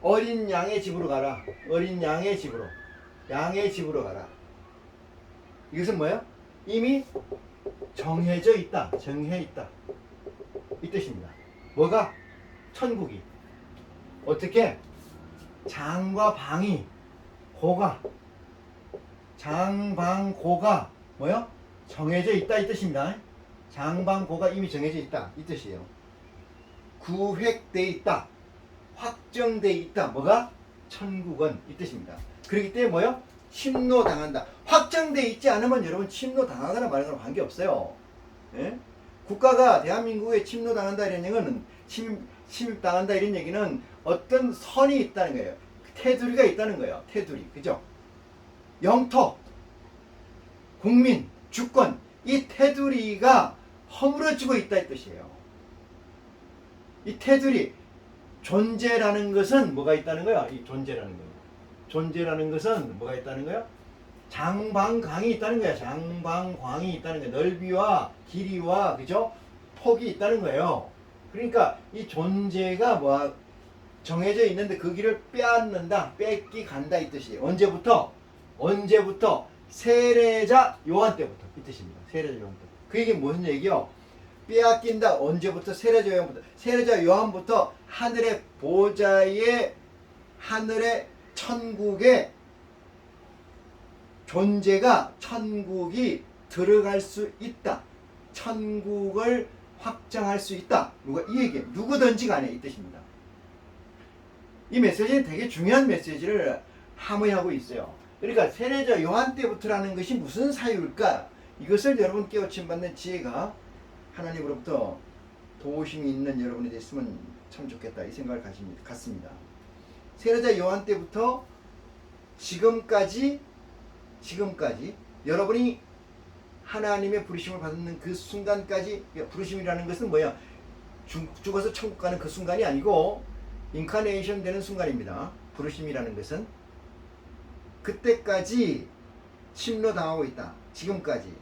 어린 양의 집으로 가라. 양의 집으로 가라. 이것은 뭐예요? 이미 정해 있다. 이 뜻입니다. 뭐가? 천국이. 어떻게? 장과 방이, 장방고가 뭐요? 정해져 있다 이 뜻입니다. 장방고가 이미 정해져 있다 이 뜻이에요. 구획돼 있다, 확정돼 있다. 뭐가? 천국은 이 뜻입니다. 그렇기 때문에 뭐요? 침노당한다. 확정돼 있지 않으면 여러분 침노당하거나 말거나 관계없어요. 예? 국가가 대한민국에 침노당한다 이런 얘기는 침입당한다 이런 얘기는 어떤 선이 있다는 거예요. 테두리가 있다는 거예요. 테두리. 그죠? 영토, 국민, 주권, 이 테두리가 허물어지고 있다 이 뜻이에요. 이 테두리, 존재라는 것은 뭐가 있다는 거야? 이 존재라는 것은 뭐가 있다는 거야? 장방광이 있다는 거야. 장방광이 있다는 거야. 넓이와 길이와 그죠? 폭이 있다는 거예요. 그러니까 이 존재가 뭐 정해져 있는데 그 길을 빼앗는다, 뺏기 간다 이 뜻이에요. 언제부터? 세례자 요한 때부터 이 뜻입니다. 세례자 요한 때. 그 얘기 무슨 얘기요? 빼앗긴다. 언제부터? 세례자 요한부터 하늘의 보좌의 하늘의 천국의 존재가 천국이 들어갈 수 있다. 천국을 확장할 수 있다. 누가 이 얘기예요. 누구든지 간에 이 뜻입니다. 이 메시지는 되게 중요한 메시지를 함의하고 있어요. 그러니까 세례자 요한 때부터라는 것이 무슨 사유일까? 이것을 여러분 깨우침 받는 지혜가 하나님으로부터 도우심이 있는 여러분이 됐으면 참 좋겠다 이 생각을 갖습니다. 세례자 요한 때부터 지금까지 지금까지 여러분이 하나님의 부르심을 받는 그 순간까지, 부르심이라는 것은 뭐야? 죽어서 천국 가는 그 순간이 아니고 인카네이션 되는 순간입니다. 부르심이라는 것은 그때까지 심노당하고 있다. 지금까지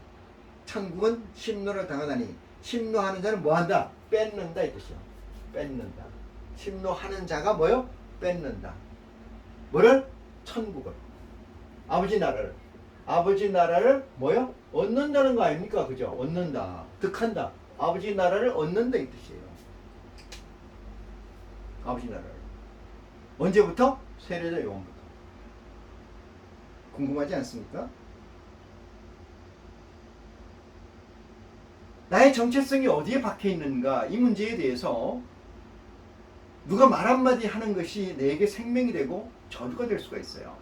천국은 심노를 당하다니, 심노하는 자는 뭐한다? 뺏는다 이 뜻이요. 뺏는다. 심노하는 자가 뭐요? 뺏는다. 뭐를? 천국을, 아버지 나라를. 아버지 나라를 뭐요? 얻는다는 거 아닙니까? 그죠? 얻는다, 득한다. 아버지 나라를 얻는다 이 뜻이에요. 아버지 나라를. 언제부터? 세례자 요한부터. 궁금하지 않습니까? 나의 정체성이 어디에 박혀 있는가, 이 문제에 대해서 누가 말 한마디 하는 것이 내게 생명이 되고 저주가 될 수가 있어요.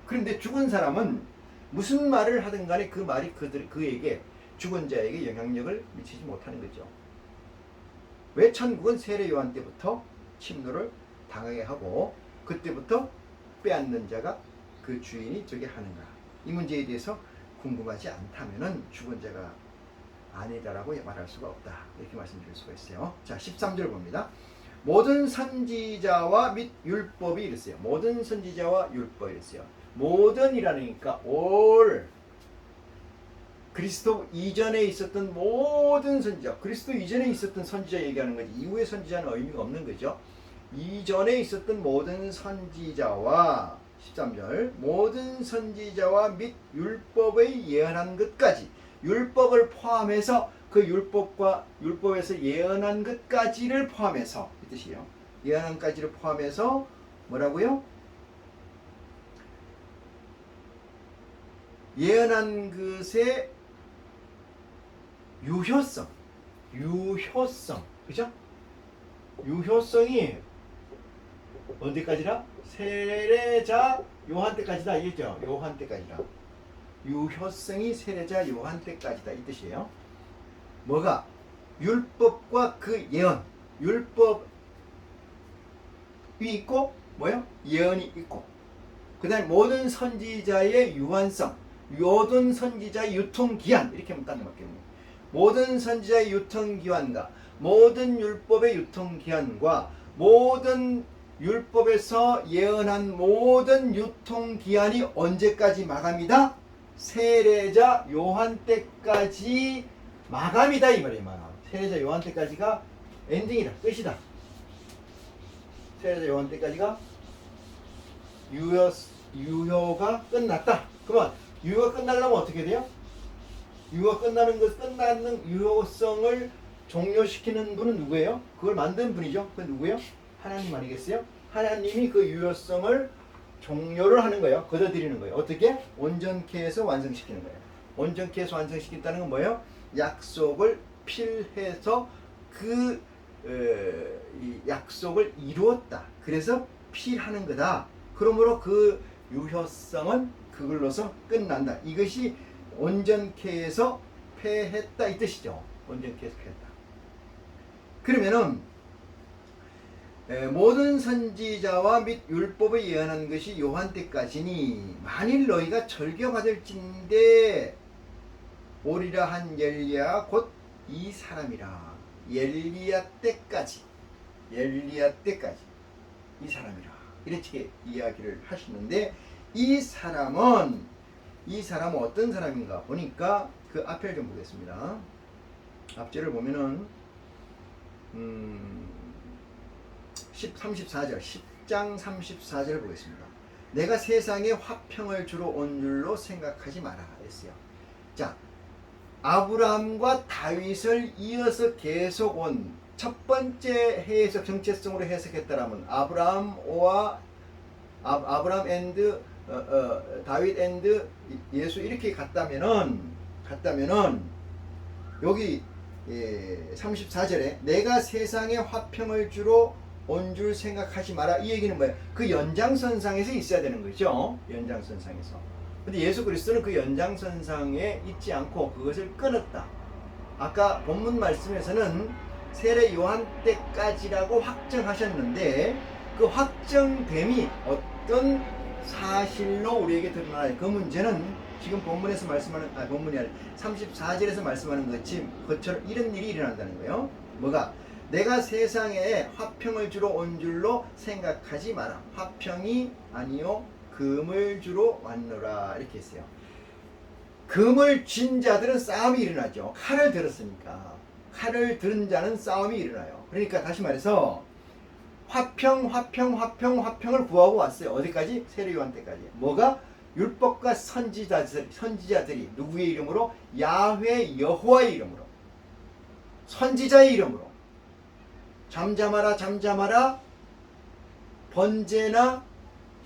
그런데 죽은 사람은 무슨 말을 하든 간에 그 말이 그에게, 죽은 자에게 영향력을 미치지 못하는 거죠. 왜 천국은 세례 요한 때부터 침노를 당하게 하고 그때부터 빼앗는 자가 그 주인이 저게 하는가, 이 문제에 대해서 궁금하지 않다면은 죽은 자가 아니다라고 말할 수가 없다, 이렇게 말씀드릴 수가 있어요. 자, 13절 봅니다. 모든 선지자와 및 율법이 이랬어요. 모든 선지자와 율법이 이랬어요. 모든이라니까 all, 그리스도 이전에 있었던 모든 선지자, 그리스도 이전에 있었던 선지자 얘기하는 거지, 이후의 선지자는 의미가 없는 거죠. 이전에 있었던 모든 선지자와, 13절, 모든 선지자와 및 율법의 예언한 것까지, 율법을 포함해서 그 율법에서 예언한 것까지를 포함해서, 이 뜻이에요. 예언한 것까지를 포함해서 뭐라고요? 예언한 것의 유효성, 그죠? 유효성이 언제까지라? 세례자 요한 때까지다, 알겠죠? 요한 때까지라. 유효성이 세례자 요한 때까지다, 이 뜻이에요. 뭐가? 율법과 그 예언, 율법이 있고 뭐요? 예언이 있고, 그 다음에 모든 선지자의 유한성, 모든 선지자의 유통기한, 이렇게 하면 딱 맞겠네요. 모든 선지자의 유통기한과 모든 율법의 유통기한과 모든 율법에서 예언한 모든 유통기한이 언제까지 마감이다? 세례자 요한 때까지 마감이다, 이 말이에요. 세례자 요한 때까지가 엔딩이다, 끝이다. 세례자 요한 때까지가 유효가 끝났다. 그러면 유효가 끝나려면 어떻게 돼요? 유효가 끝나는 유효성을 종료시키는 분은 누구예요? 그걸 만든 분이죠. 그건 누구예요? 하나님 아니겠어요? 하나님이 그 유효성을 종료를 하는 거예요. 걷어들이는 거예요. 어떻게? 온전케 해서 완성시키는 거예요. 온전케 해서 완성시킨다는 건 뭐예요? 약속을 필해서 이 약속을 이루었다. 그래서 필하는 거다. 그러므로 그 유효성은 그걸로서 끝난다. 이것이 온전케 해서 폐했다, 이 뜻이죠. 온전케 해서 폐했다. 그러면은 모든 선지자와 및 율법을 예언한 것이 요한 때까지니, 만일 너희가 절교받을진대 오리라 한 엘리야 곧 이 사람이라. 엘리야 때까지 이 사람이라, 이렇게 이야기를 하시는데, 이 사람은 어떤 사람인가 보니까 그 앞을 좀 보겠습니다. 앞절을 보면은 34절, 10장 34절 보겠습니다. 내가 세상에 화평을 주러 온 줄로 생각하지 마라 했어요. 자, 아브라함과 다윗을 이어서 계속 온 첫 번째 해석, 정체성으로 해석했다라면 아브라함 앤드 다윗 앤드 예수, 이렇게 갔다면은 여기 34절에 내가 세상에 화평을 주러 온 줄 생각하지 마라, 이 얘기는 뭐예요? 그 연장선상에서 있어야 되는 거죠. 연장선상에서. 근데 예수 그리스도는 그 연장선상에 있지 않고 그것을 끊었다. 아까 본문 말씀에서는 세례 요한 때까지라고 확정하셨는데, 그 확정됨이 어떤 사실로 우리에게 드러나요? 그 문제는 지금 본문에서 말씀하는 본문이 아니라 34절에서 말씀하는 것처럼 이런 일이 일어난다는 거예요. 뭐가? 내가 세상에 화평을 주러 온 줄로 생각하지 마라. 화평이 아니요 금을 주러 왔노라. 이렇게 했어요. 금을 쥔 자들은 싸움이 일어나죠. 칼을 들었으니까. 칼을 들은 자는 싸움이 일어나요. 그러니까 다시 말해서 화평을 구하고 왔어요. 어디까지? 세례요한 때까지. 뭐가? 율법과 선지자들이 누구의 이름으로? 야훼 여호와의 이름으로, 선지자의 이름으로 잠잠하라 잠잠하라, 번제나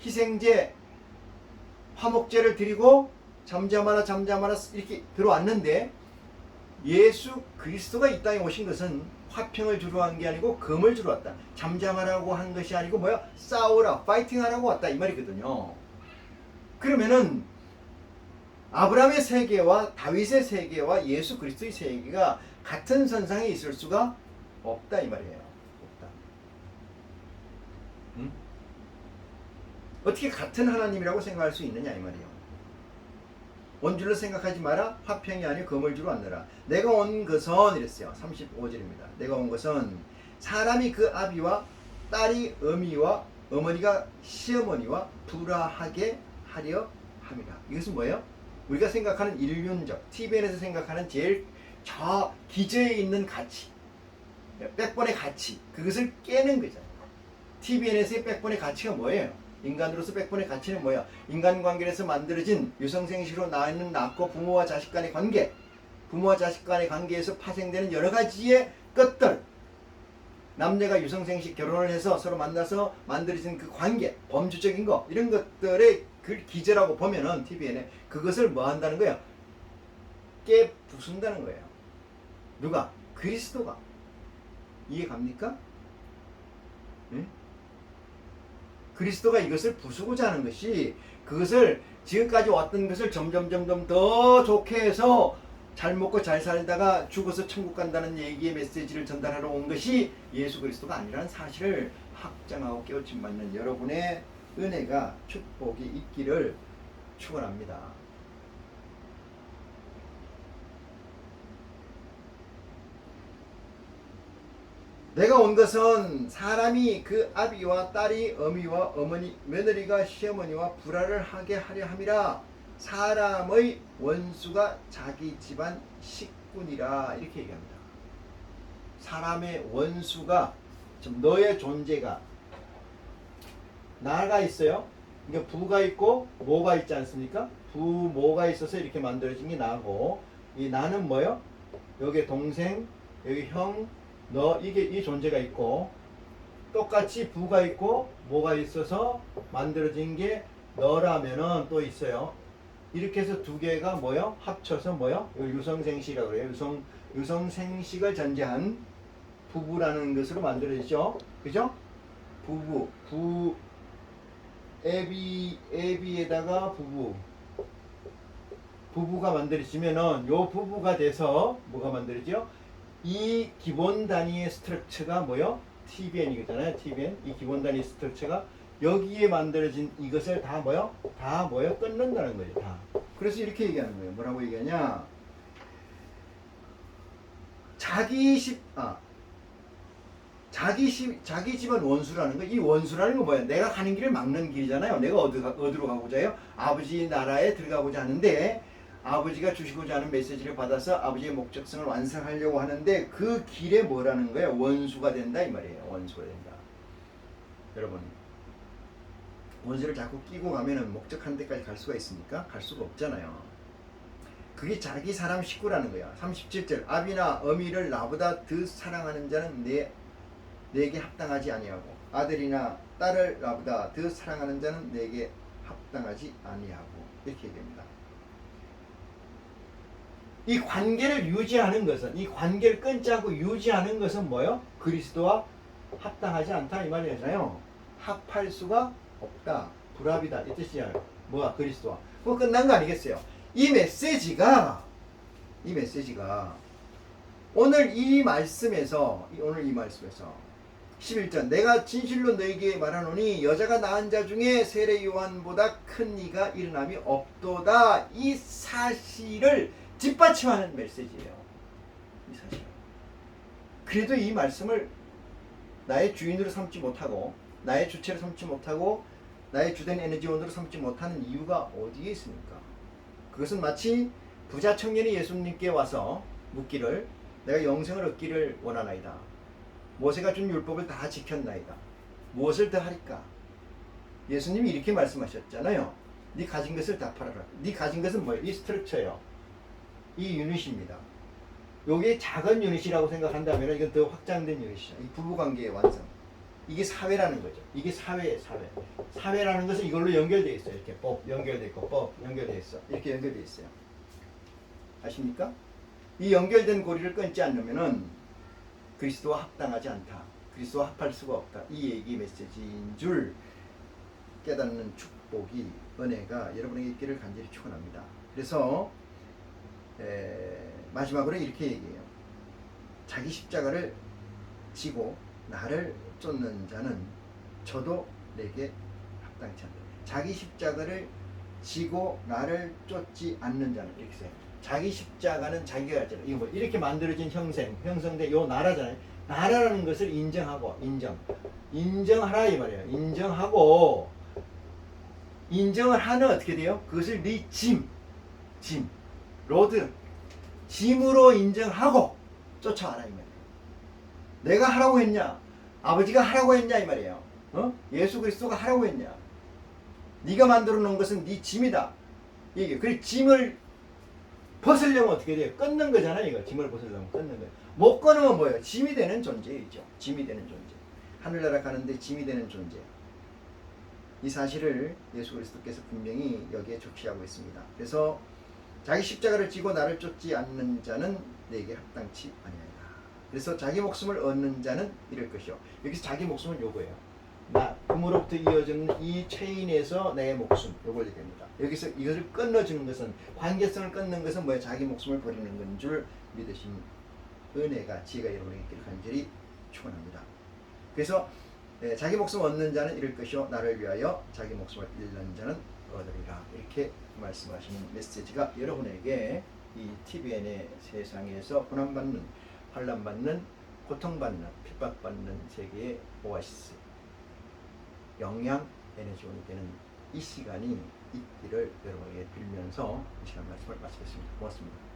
희생제 화목제를 드리고 잠잠하라 잠잠하라 이렇게 들어왔는데, 예수 그리스도가 이 땅에 오신 것은 화평을 주러 한 게 아니고 금을 주러 왔다. 잠잠하라고 한 것이 아니고 뭐야? 싸우라, 파이팅하라고 왔다 이 말이거든요. 그러면은 아브라함의 세계와 다윗의 세계와 예수 그리스도의 세계가 같은 선상에 있을 수가 없다 이 말이에요. 없다. 응? 어떻게 같은 하나님이라고 생각할 수 있느냐 이 말이에요. 원줄로 생각하지 마라. 화평이 아니요 금을 주러 왔느라. 내가 온 것은 이랬어요. 35절입니다. 내가 온 것은 사람이 그 아비와 딸이 어미와 어머니가 시어머니와 불화하게 하려 함이라. 이것은 뭐예요? 우리가 생각하는 인륜적, TVN에서 생각하는 제일 저 기저에 있는 가치, 백번의 가치, 그것을 깨는 거잖아요. TVN에서의 백번의 가치가 뭐예요? 인간으로서 백번의 가치는 뭐야? 인간관계에서 만들어진 유성생식으로 낳고 부모와 자식 간의 관계, 부모와 자식 간의 관계에서 파생되는 여러 가지의 것들, 남녀가 유성생식 결혼을 해서 서로 만나서 만들어진 그 관계, 범주적인 거, 이런 것들의 그 기저라고 보면은 TVN에 그것을 뭐 한다는 거예요? 깨 부순다는 거예요. 누가? 그리스도가. 이해 갑니까? 응? 그리스도가 이것을 부수고자 하는 것이, 그것을 지금까지 왔던 것을 점점 더 좋게 해서 잘 먹고 잘 살다가 죽어서 천국 간다는 얘기의 메시지를 전달하러 온 것이 예수 그리스도가 아니라는 사실을 확장하고 깨우침 받는 여러분의 은혜가, 축복이 있기를 축원합니다. 내가 온 것은 사람이 그 아비와 딸이 어미와 어머니 며느리가 시어머니와 불화를 하게 하려 함이라. 사람의 원수가 자기 집안 식군이라. 이렇게 얘기합니다. 사람의 원수가, 지금 너의 존재가, 나가 있어요. 그러니까 부가 있고 모가 있지 않습니까? 부모가 있어서 이렇게 만들어진 게 나고, 이 나는 뭐요? 여기 동생, 여기 형, 너, 이게 이 존재가 있고, 똑같이 부가 있고 모가 있어서 만들어진 게 너라면은 또 있어요. 이렇게 해서 두 개가 뭐요? 합쳐서 뭐요? 유성생식이라고 그래요. 유성생식을 전제한 부부라는 것으로 만들어지죠. 그죠? 부부, 애비에다가 부부가 만들어지면은 요 부부가 돼서 뭐가 만들어지죠? 이 기본 단위의 스트럭처가 뭐요? TVN이잖아요. TVN. 이 기본 단위 스트럭처가 여기에 만들어진 이것을 다 뭐요? 다 뭐요? 끊는다는 거예요. 다. 그래서 이렇게 얘기하는 거예요. 뭐라고 얘기하냐? 자기 집안 원수라는 거. 이 원수라는 건 뭐야? 내가 가는 길을 막는 길이잖아요. 내가 어디로 가고자 해요? 아버지 나라에 들어가고자 하는데, 아버지가 주시고자 하는 메시지를 받아서 아버지의 목적성을 완성하려고 하는데, 그 길에 뭐라는 거예요? 원수가 된다 이 말이에요. 원수가 된다. 여러분, 원수를 자꾸 끼고 가면은 목적한 데까지 갈 수가 있습니까? 갈 수가 없잖아요. 그게 자기 사람 식구라는 거야. 37절. 아비나 어미를 나보다 더 사랑하는 자는 내게 합당하지 아니하고, 아들이나 딸을 나보다 더 사랑하는 자는 내게 합당하지 아니하고. 이렇게 얘기합니다. 이 관계를 유지하는 것은, 이 관계를 끊지 않고 유지하는 것은 뭐요? 그리스도와 합당하지 않다 이 말이잖아요. 합할 수가 없다. 불합이다. 이 뜻이야. 뭐야? 그리스도와. 그거 끝난 거 아니겠어요? 이 메시지가 오늘 이 말씀에서 11절 내가 진실로 너에게 말하노니 여자가 낳은 자 중에 세례 요한보다 큰 이가 일어남이 없도다. 이 사실을 뒷받침하는 메시지예요. 이 사실. 그래도 이 말씀을 나의 주인으로 삼지 못하고 나의 주체로 삼지 못하고 나의 주된 에너지원으로 삼지 못하는 이유가 어디에 있습니까? 그것은 마치 부자 청년이 예수님께 와서 묻기를 내가 영생을 얻기를 원하나이다. 모세가 준 율법을 다 지켰나이다. 무엇을 더 하리까? 예수님이 이렇게 말씀하셨잖아요. 네 가진 것을 다 팔아라. 네 가진 것은 뭐예요? 이 스트럭처예요. 이 유닛입니다. 요게 작은 유닛이라고 생각한다면 이건 더 확장된 유닛이죠. 이 부부관계의 완성. 이게 사회라는 거죠. 이게 사회예요. 사회. 사회라는 것은 이걸로 연결되어 있어요. 이렇게 법 연결되어 있고 법 연결되어 있어. 이렇게 연결되어 있어요. 아십니까? 이 연결된 고리를 끊지 않으면은 그리스도와 합당하지 않다. 그리스도와 합할 수가 없다. 이 얘기 메시지인 줄 깨닫는 축복이 은혜가 여러분에게 있기를 간절히 축원합니다. 그래서 마지막으로 이렇게 얘기해요. 자기 십자가를 지고 나를 쫓는 자는 저도 내게 합당치 않다. 자기 십자가를 지고 나를 쫓지 않는 자는 이렇게 써요. 자기 십자가는 자기가 가지라. 이거 뭐 이렇게 만들어진 형성된 요 나라잖아요. 나라라는 것을 인정하고 인정하라 이 말이에요. 인정을 하는 어떻게 돼요? 그것을 네 로드 짐으로 인정하고 쫓아와라 이 말이에요. 내가 하라고 했냐? 아버지가 하라고 했냐 이 말이에요. 예수 그리스도가 하라고 했냐? 네가 만들어 놓은 것은 네 짐이다. 이게 그 짐을 벗으려면 어떻게 돼요? 끊는 거잖아요. 이거 짐을 벗으려면 끊는 거예요. 못 끊으면 뭐예요? 짐이 되는 존재이죠. 짐이 되는 존재. 하늘나라 가는데 짐이 되는 존재. 이 사실을 예수 그리스도께서 분명히 여기에 적시하고 있습니다. 그래서 자기 십자가를 지고 나를 쫓지 않는 자는 내게 합당치 아니하리라. 그래서 자기 목숨을 얻는 자는 이럴 것이요. 여기서 자기 목숨은 요거예요. 나 부모로부터 이어지는 이 체인에서 내 목숨 요걸 얘기합니다. 여기서 이것을 끊어주는 것은 관계성을 끊는 것은 뭐야? 자기 목숨을 버리는 건 줄 믿으신 은혜가 지혜가 여러분에게 있기를 간절히 축원합니다. 그래서 자기 목숨 얻는 자는 이럴 것이요 나를 위하여 자기 목숨을 잃는 자는 얻으리라. 이렇게 말씀하시는 메시지가 여러분에게 이 TVN의 세상에서 고난받는 환난받는 고통받는 핍박받는 세계의 오아시스 영양 에너지원이 되는 이 시간이 있기를 여러분에게 빌면서 이 시간 말씀을 마치겠습니다. 고맙습니다.